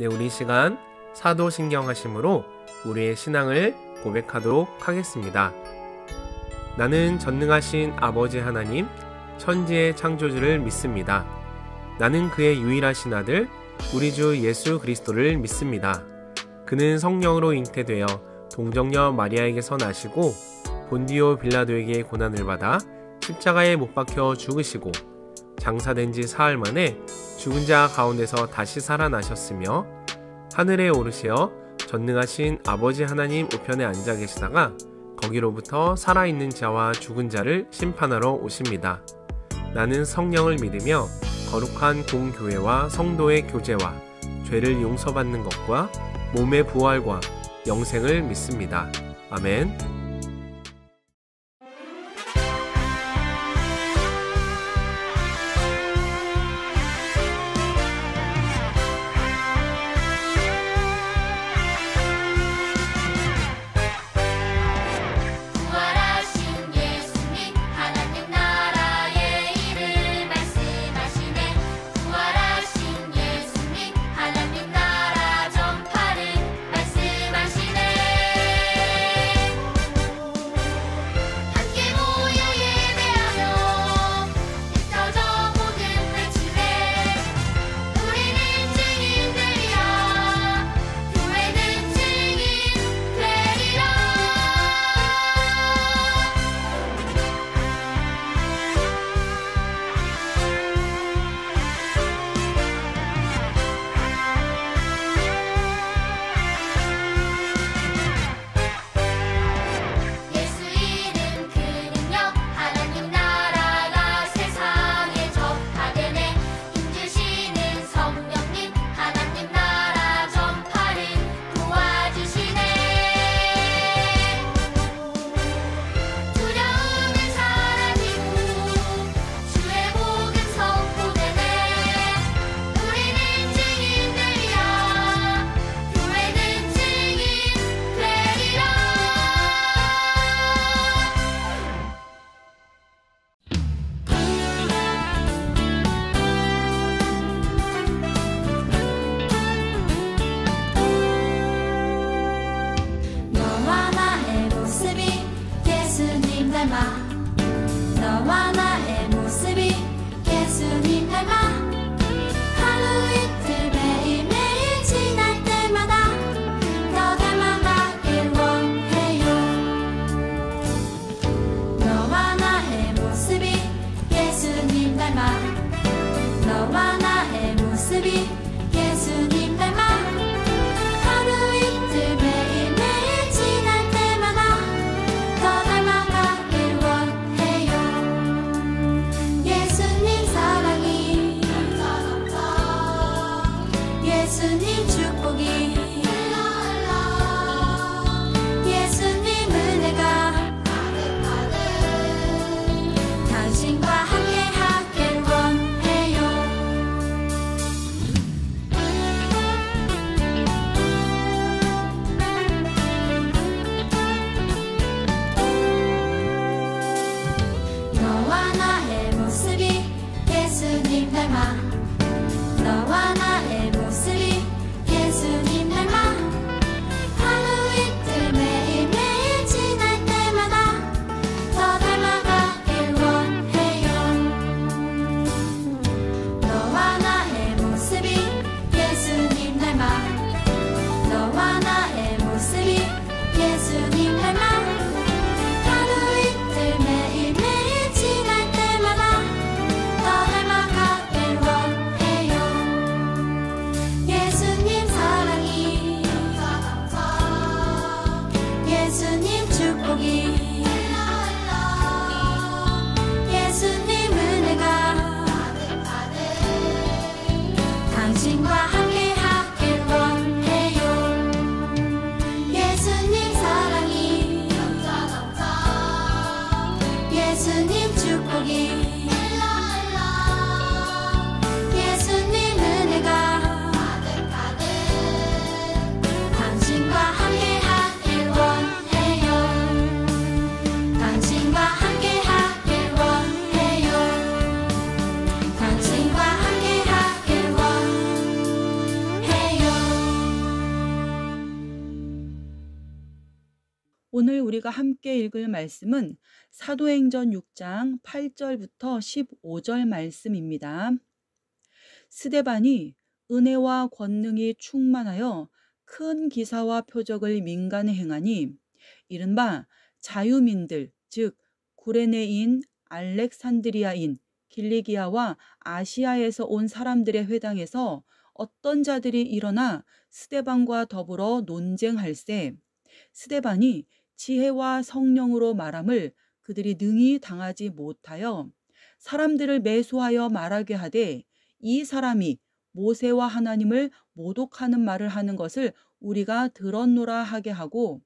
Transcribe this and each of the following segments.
네, 우리 이 시간 사도신경하심으로 우리의 신앙을 고백하도록 하겠습니다. 나는 전능하신 아버지 하나님, 천지의 창조주를 믿습니다. 나는 그의 유일하신 아들, 우리 주 예수 그리스도를 믿습니다. 그는 성령으로 잉태되어 동정녀 마리아에게서 나시고 본디오 빌라도에게 고난을 받아 십자가에 못 박혀 죽으시고 장사된 지 사흘 만에 죽은 자 가운데서 다시 살아나셨으며 하늘에 오르시어 전능하신 아버지 하나님 우편에 앉아 계시다가 거기로부터 살아있는 자와 죽은 자를 심판하러 오십니다. 나는 성령을 믿으며 거룩한 공교회와 성도의 교제와 죄를 용서받는 것과 몸의 부활과 영생을 믿습니다. 아멘. 예수님 축복이 예수님 은혜가 당신과 함께하길 원해요. 너와 나의 모습이 예수님 닮아 너와 나의 모습이 예수님 닮아 하루 이틀 매일매일 지날 때마다 더 닮아가길 원해요. 너와 나의 모습이 예수님 닮아 너와 나의 모습이 예수님 닮아 하루 이틀 매일매일 지날 때마다 더 닮아가길 원해요. 예수님 사랑이 예수님 축복이 예수님 은혜가 당신과 함께하길 원해요. 예수님 사랑이 예수님 축복이 예수님 은혜가 당신과 함께하길 원해요. 당신과 함께하길 원해요. 당신과 함께하길 원해요. 오늘 우리가 함께 읽을 말씀은 사도행전 6장 8절부터 15절 말씀입니다. 스데반이 은혜와 권능이 충만하여 큰 기사와 표적을 민간에 행하니 이른바 자유민들 즉 구레네인, 알렉산드리아인, 길리기아와 아시아에서 온 사람들의 회당에서 어떤 자들이 일어나 스데반과 더불어 논쟁할세 스데반이 지혜와 성령으로 말함을 그들이 능히 당하지 못하여 사람들을 매수하여 말하게 하되 이 사람이 모세와 하나님을 모독하는 말을 하는 것을 우리가 들었노라 하게 하고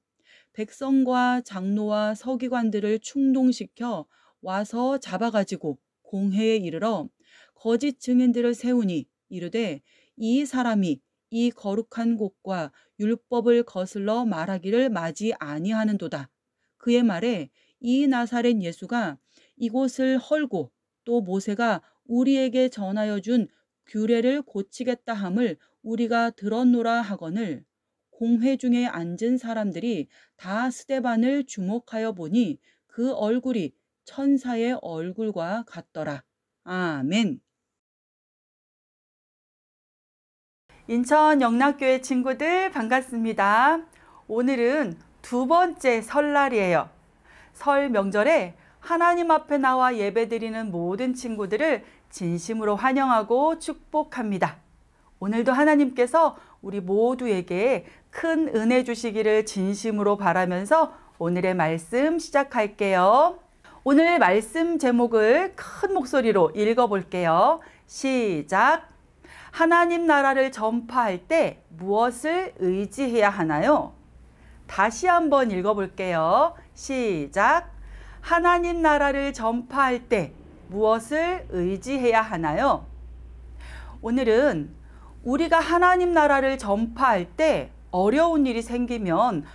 백성과 장로와 서기관들을 충동시켜 와서 잡아가지고 공회에 이르러 거짓 증인들을 세우니 이르되 이 사람이 이 거룩한 곳과 율법을 거슬러 말하기를 마지 아니하는도다. 그의 말에 이 나사렛 예수가 이곳을 헐고 또 모세가 우리에게 전하여 준 규례를 고치겠다 함을 우리가 들었노라 하거늘 공회 중에 앉은 사람들이 다 스데반을 주목하여 보니 그 얼굴이 천사의 얼굴과 같더라. 아멘. 인천 영락교회 친구들 반갑습니다. 오늘은 두 번째 설날이에요. 설 명절에 하나님 앞에 나와 예배드리는 모든 친구들을 진심으로 환영하고 축복합니다. 오늘도 하나님께서 우리 모두에게 큰 은혜 주시기를 진심으로 바라면서 오늘의 말씀 시작할게요. 오늘 말씀 제목을 큰 목소리로 읽어볼게요. 시작! 하나님 나라를 전파할 때 무엇을 의지해야 하나요? 다시 한번 읽어볼게요. 시작! 하나님 나라를 전파할 때 무엇을 의지해야 하나요? 오늘은 우리가 하나님 나라를 전파할 때 어려운 일이 생기면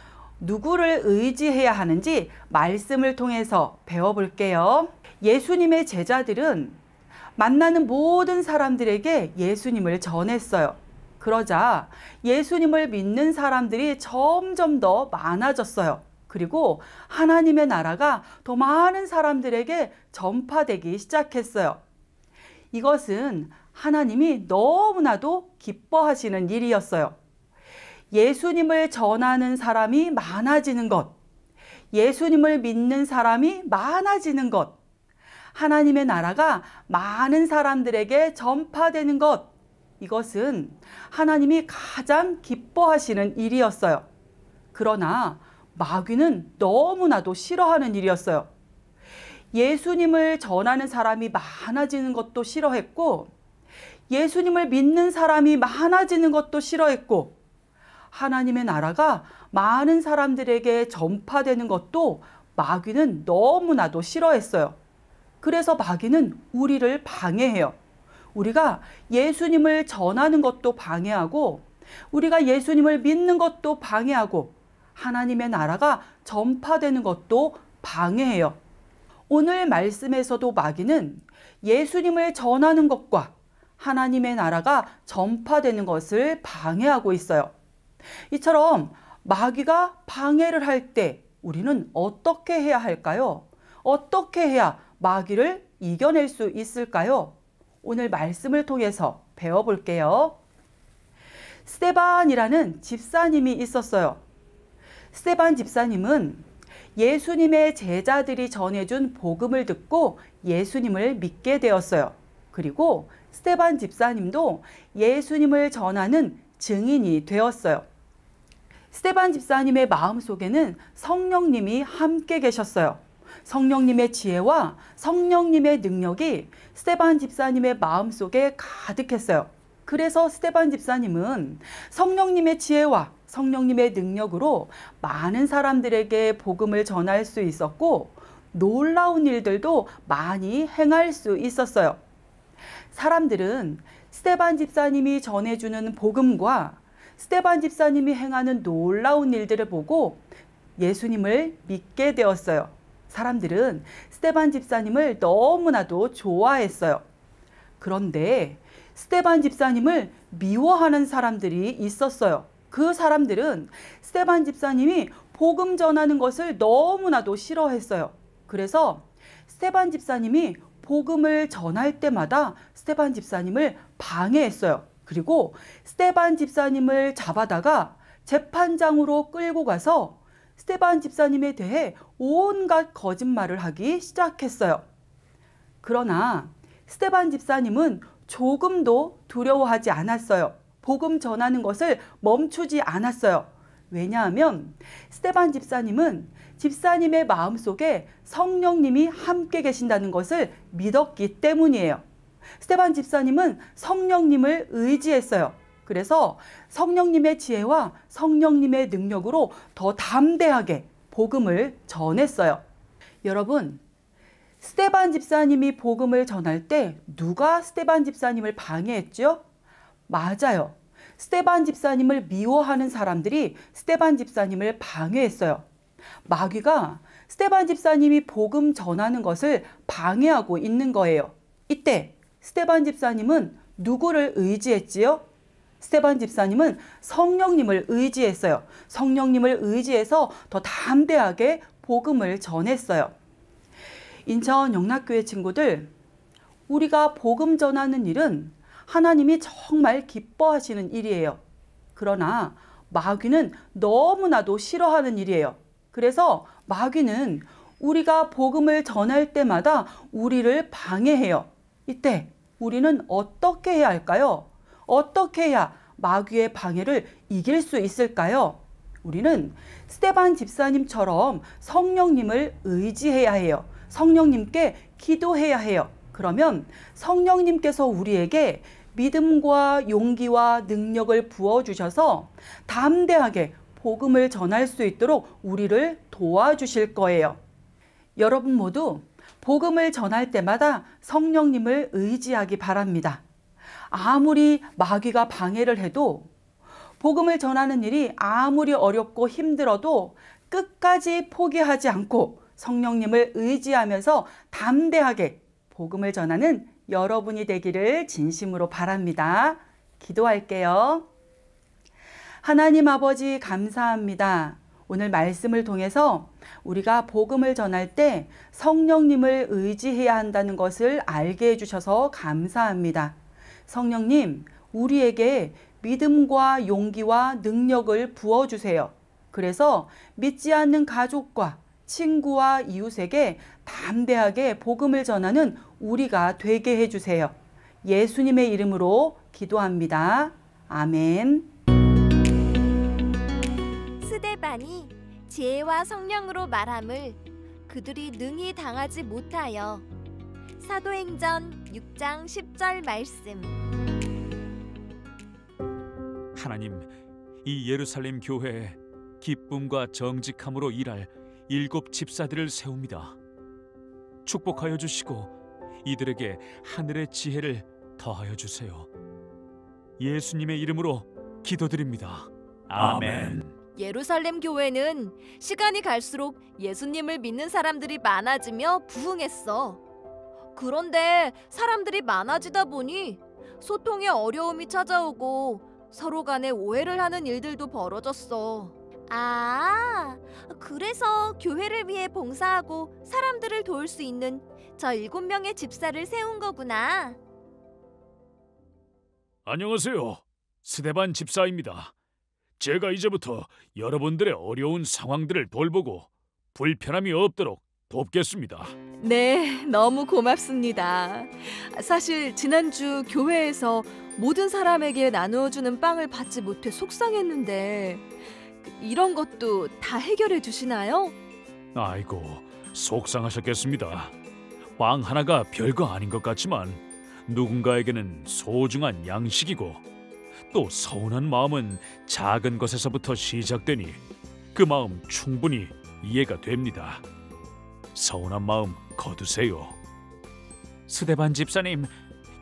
누구를 의지해야 하는지 말씀을 통해서 배워볼게요. 예수님의 제자들은 만나는 모든 사람들에게 예수님을 전했어요. 그러자 예수님을 믿는 사람들이 점점 더 많아졌어요. 그리고 하나님의 나라가 더 많은 사람들에게 전파되기 시작했어요. 이것은 하나님이 너무나도 기뻐하시는 일이었어요. 예수님을 전하는 사람이 많아지는 것, 예수님을 믿는 사람이 많아지는 것, 하나님의 나라가 많은 사람들에게 전파되는 것, 이것은 하나님이 가장 기뻐하시는 일이었어요. 그러나 마귀는 너무나도 싫어하는 일이었어요. 예수님을 전하는 사람이 많아지는 것도 싫어했고 예수님을 믿는 사람이 많아지는 것도 싫어했고 하나님의 나라가 많은 사람들에게 전파되는 것도 마귀는 너무나도 싫어했어요. 그래서 마귀는 우리를 방해해요. 우리가 예수님을 전하는 것도 방해하고 우리가 예수님을 믿는 것도 방해하고 하나님의 나라가 전파되는 것도 방해해요. 오늘 말씀에서도 마귀는 예수님을 전하는 것과 하나님의 나라가 전파되는 것을 방해하고 있어요. 이처럼 마귀가 방해를 할 때 우리는 어떻게 해야 할까요? 어떻게 해야 마귀를 이겨낼 수 있을까요? 오늘 말씀을 통해서 배워볼게요. 스데반이라는 집사님이 있었어요. 스데반 집사님은 예수님의 제자들이 전해준 복음을 듣고 예수님을 믿게 되었어요. 그리고 스데반 집사님도 예수님을 전하는 증인이 되었어요. 스데반 집사님의 마음속에는 성령님이 함께 계셨어요. 성령님의 지혜와 성령님의 능력이 스데반 집사님의 마음속에 가득했어요. 그래서 스데반 집사님은 성령님의 지혜와 성령님의 능력으로 많은 사람들에게 복음을 전할 수 있었고 놀라운 일들도 많이 행할 수 있었어요. 사람들은 스데반 집사님이 전해주는 복음과 스데반 집사님이 행하는 놀라운 일들을 보고 예수님을 믿게 되었어요. 사람들은 스데반 집사님을 너무나도 좋아했어요. 그런데 스데반 집사님을 미워하는 사람들이 있었어요. 그 사람들은 스데반 집사님이 복음 전하는 것을 너무나도 싫어했어요. 그래서 스데반 집사님이 복음을 전할 때마다 스데반 집사님을 방해했어요. 그리고 스데반 집사님을 잡아다가 재판장으로 끌고 가서 스데반 집사님에 대해 온갖 거짓말을 하기 시작했어요. 그러나 스데반 집사님은 조금도 두려워하지 않았어요. 복음 전하는 것을 멈추지 않았어요. 왜냐하면 스데반 집사님은 집사님의 마음속에 성령님이 함께 계신다는 것을 믿었기 때문이에요. 스데반 집사님은 성령님을 의지했어요. 그래서 성령님의 지혜와 성령님의 능력으로 더 담대하게 복음을 전했어요. 여러분, 스데반 집사님이 복음을 전할 때 누가 스데반 집사님을 방해했죠? 맞아요. 스데반 집사님을 미워하는 사람들이 스데반 집사님을 방해했어요. 마귀가 스데반 집사님이 복음 전하는 것을 방해하고 있는 거예요. 이때 스데반 집사님은 누구를 의지했지요? 스데반 집사님은 성령님을 의지했어요. 성령님을 의지해서 더 담대하게 복음을 전했어요. 인천 영락교회 친구들, 우리가 복음 전하는 일은 하나님이 정말 기뻐하시는 일이에요. 그러나 마귀는 너무나도 싫어하는 일이에요. 그래서 마귀는 우리가 복음을 전할 때마다 우리를 방해해요. 이때 우리는 어떻게 해야 할까요? 어떻게 해야 마귀의 방해를 이길 수 있을까요? 우리는 스데반 집사님처럼 성령님을 의지해야 해요. 성령님께 기도해야 해요. 그러면 성령님께서 우리에게 믿음과 용기와 능력을 부어주셔서 담대하게 복음을 전할 수 있도록 우리를 도와주실 거예요. 여러분 모두 복음을 전할 때마다 성령님을 의지하기 바랍니다. 아무리 마귀가 방해를 해도 복음을 전하는 일이 아무리 어렵고 힘들어도 끝까지 포기하지 않고 성령님을 의지하면서 담대하게 복음을 전하는 여러분이 되기를 진심으로 바랍니다. 기도할게요. 하나님 아버지 감사합니다. 오늘 말씀을 통해서 우리가 복음을 전할 때 성령님을 의지해야 한다는 것을 알게 해주셔서 감사합니다. 성령님, 우리에게 믿음과 용기와 능력을 부어주세요. 그래서 믿지 않는 가족과 친구와 이웃에게 담대하게 복음을 전하는 우리가 되게 해주세요. 예수님의 이름으로 기도합니다. 아멘. 스데반이 지혜와 성령으로 말함을 그들이 능히 당하지 못하여. 사도행전 6장 10절 말씀. 하나님, 이 예루살렘 교회에 기쁨과 정직함으로 일할 7 집사들을 세웁니다. 축복하여 주시고 이들에게 하늘의 지혜를 더하여 주세요. 예수님의 이름으로 기도드립니다. 아멘. 예루살렘 교회는 시간이 갈수록 예수님을 믿는 사람들이 많아지며 부흥했어. 그런데 사람들이 많아지다 보니 소통에 어려움이 찾아오고 서로 간에 오해를 하는 일들도 벌어졌어. 아, 그래서 교회를 위해 봉사하고 사람들을 도울 수 있는 저 7명의 집사를 세운 거구나. 안녕하세요. 스데반 집사입니다. 제가 이제부터 여러분들의 어려운 상황들을 돌보고 불편함이 없도록 돕겠습니다. 네, 너무 고맙습니다. 사실 지난주 교회에서 모든 사람에게 나누어주는 빵을 받지 못해 속상했는데 이런 것도 다 해결해 주시나요? 아이고, 속상하셨겠습니다. 빵 하나가 별거 아닌 것 같지만 누군가에게는 소중한 양식이고 또 서운한 마음은 작은 것에서부터 시작되니 그 마음 충분히 이해가 됩니다. 서운한 마음 거두세요. 스데반 집사님,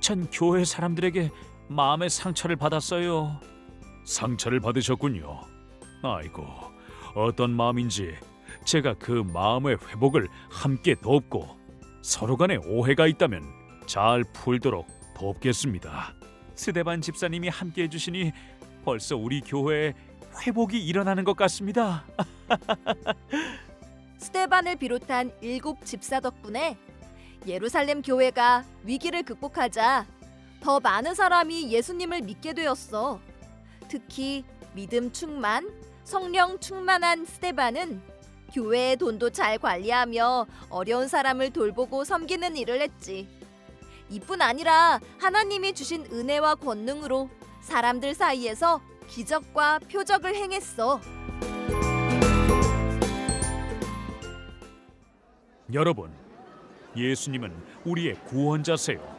전 교회 사람들에게 마음의 상처를 받았어요. 상처를 받으셨군요. 아이고, 어떤 마음인지 제가 그 마음의 회복을 함께 돕고 서로 간에 오해가 있다면 잘 풀도록 돕겠습니다. 스데반 집사님이 함께 해주시니 벌써 우리 교회에 회복이 일어나는 것 같습니다. 스데반을 비롯한 7 집사 덕분에 예루살렘 교회가 위기를 극복하자 더 많은 사람이 예수님을 믿게 되었어. 특히 믿음 충만, 성령 충만한 스데반은 교회의 돈도 잘 관리하며 어려운 사람을 돌보고 섬기는 일을 했지. 이뿐 아니라 하나님이 주신 은혜와 권능으로 사람들 사이에서 기적과 표적을 행했어. 여러분, 예수님은 우리의 구원자세요.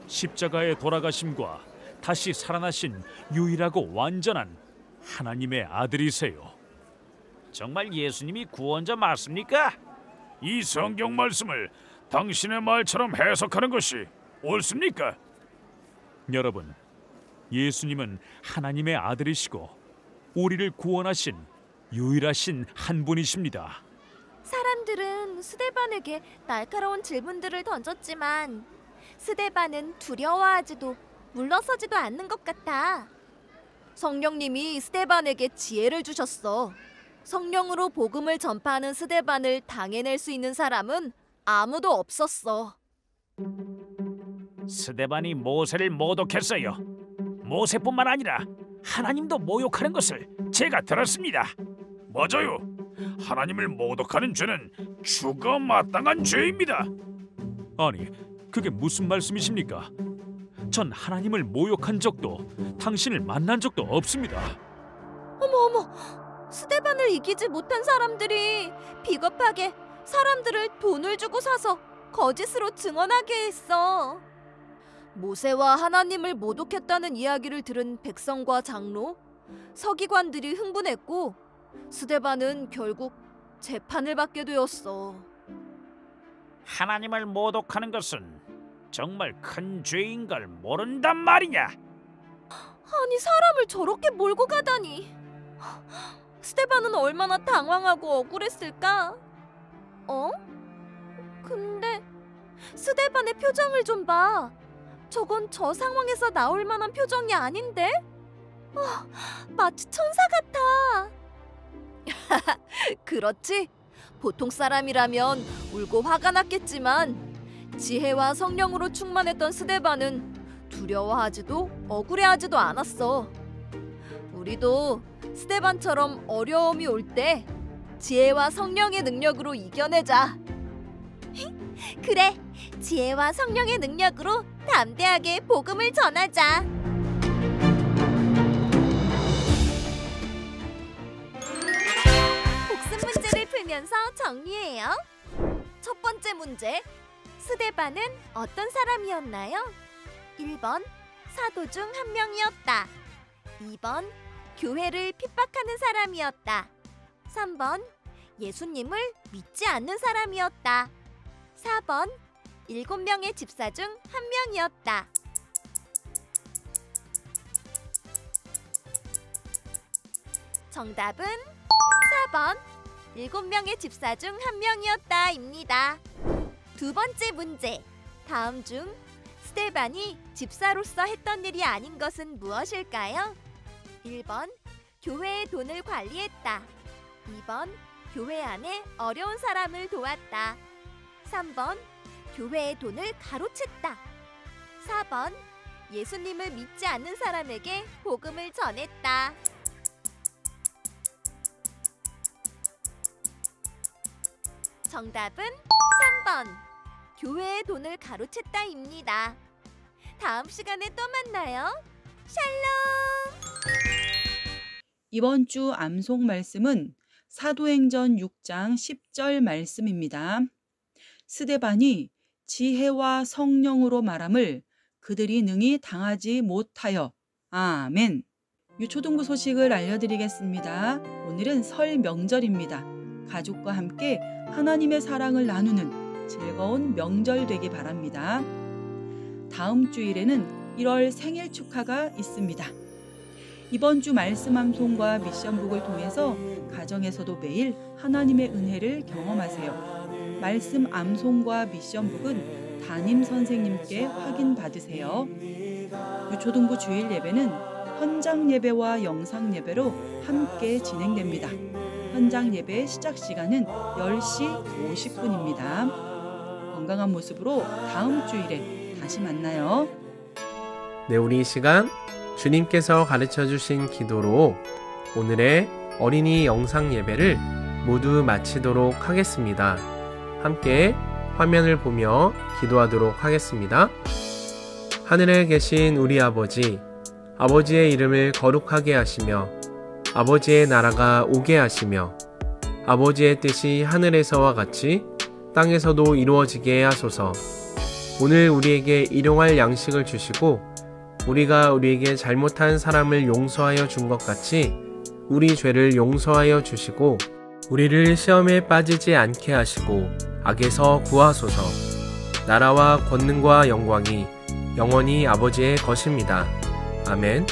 십자가에 돌아가심과 다시 살아나신 유일하고 완전한 하나님의 아들이세요. 정말 예수님이 구원자 맞습니까? 이 성경 말씀을 당신의 말처럼 해석하는 것이 옳습니까? 여러분, 예수님은 하나님의 아들이시고 우리를 구원하신 유일하신 한 분이십니다. 사람들은 스데반에게 날카로운 질문들을 던졌지만 스데반은 두려워하지도 물러서지도 않는 것 같아. 성령님이 스데반에게 지혜를 주셨어. 성령으로 복음을 전파하는 스데반을 당해낼 수 있는 사람은 아무도 없었어. 스데반이 모세를 모독했어요. 모세뿐만 아니라 하나님도 모욕하는 것을 제가 들었습니다. 맞아요. 하나님을 모독하는 죄는 죽어 마땅한 죄입니다. 아니, 그게 무슨 말씀이십니까? 전 하나님을 모욕한 적도 당신을 만난 적도 없습니다. 어머, 스데반을 이기지 못한 사람들이 비겁하게 사람들을 돈을 주고 사서 거짓으로 증언하게 했어. 모세와 하나님을 모독했다는 이야기를 들은 백성과 장로, 서기관들이 흥분했고 스데반은 결국 재판을 받게 되었어. 하나님을 모독하는 것은 정말 큰 죄인 걸 모른단 말이냐? 아니, 사람을 저렇게 몰고 가다니. 스데반은 얼마나 당황하고 억울했을까? 근데 스데반의 표정을 좀 봐. 저건 저 상황에서 나올 만한 표정이 아닌데? 마치 천사 같아. 그렇지. 보통 사람이라면 울고 화가 났겠지만 지혜와 성령으로 충만했던 스데반은 두려워하지도 억울해하지도 않았어. 우리도 스데반처럼 어려움이 올 때 지혜와 성령의 능력으로 이겨내자. 그래, 지혜와 성령의 능력으로 담대하게 복음을 전하자. 복습 문제를 풀면서 정리해요. 첫 번째 문제, 스데반은 어떤 사람이었나요? 1번, 사도 중 한 명이었다. 2번 교회를 핍박하는 사람이었다. 3번 예수님을 믿지 않는 사람이었다. 4번 7명의 집사 중 1명이었다. 정답은 4번 7명의 집사 중 1명이었다 입니다. 두 번째 문제. 다음 중 스데반이 집사로서 했던 일이 아닌 것은 무엇일까요? 1번 교회의 돈을 관리했다. 2번 교회 안에 어려운 사람을 도왔다. 3번 교회의 돈을 가로챘다. 4번 예수님을 믿지 않는 사람에게 복음을 전했다. 정답은 3번 교회의 돈을 가로챘다입니다. 다음 시간에 또 만나요. 샬롬. 이번 주 암송 말씀은 사도행전 6장 10절 말씀입니다. 스데반이 지혜와 성령으로 말함을 그들이 능히 당하지 못하여. 아멘. 유초등부 소식을 알려드리겠습니다. 오늘은 설 명절입니다. 가족과 함께 하나님의 사랑을 나누는 즐거운 명절 되기 바랍니다. 다음 주일에는 1월 생일 축하가 있습니다. 이번 주 말씀 암송과 미션북을 통해서 가정에서도 매일 하나님의 은혜를 경험하세요. 말씀 암송과 미션북은 담임 선생님께 확인받으세요. 유초등부 주일 예배는 현장 예배와 영상 예배로 함께 진행됩니다. 현장 예배 시작 시간은 10시 50분입니다. 건강한 모습으로 다음 주일에 다시 만나요. 네, 우리 이 시간 주님께서 가르쳐 주신 기도로 오늘의 어린이 영상 예배를 모두 마치도록 하겠습니다. 함께 화면을 보며 기도하도록 하겠습니다. 하늘에 계신 우리 아버지, 아버지의 이름을 거룩하게 하시며 아버지의 나라가 오게 하시며 아버지의 뜻이 하늘에서와 같이 땅에서도 이루어지게 하소서. 오늘 우리에게 일용할 양식을 주시고 우리가 우리에게 잘못한 사람을 용서하여 준 것 같이 우리 죄를 용서하여 주시고 우리를 시험에 빠지지 않게 하시고 악에서 구하소서. 나라와 권능과 영광이 영원히 아버지의 것입니다. 아멘.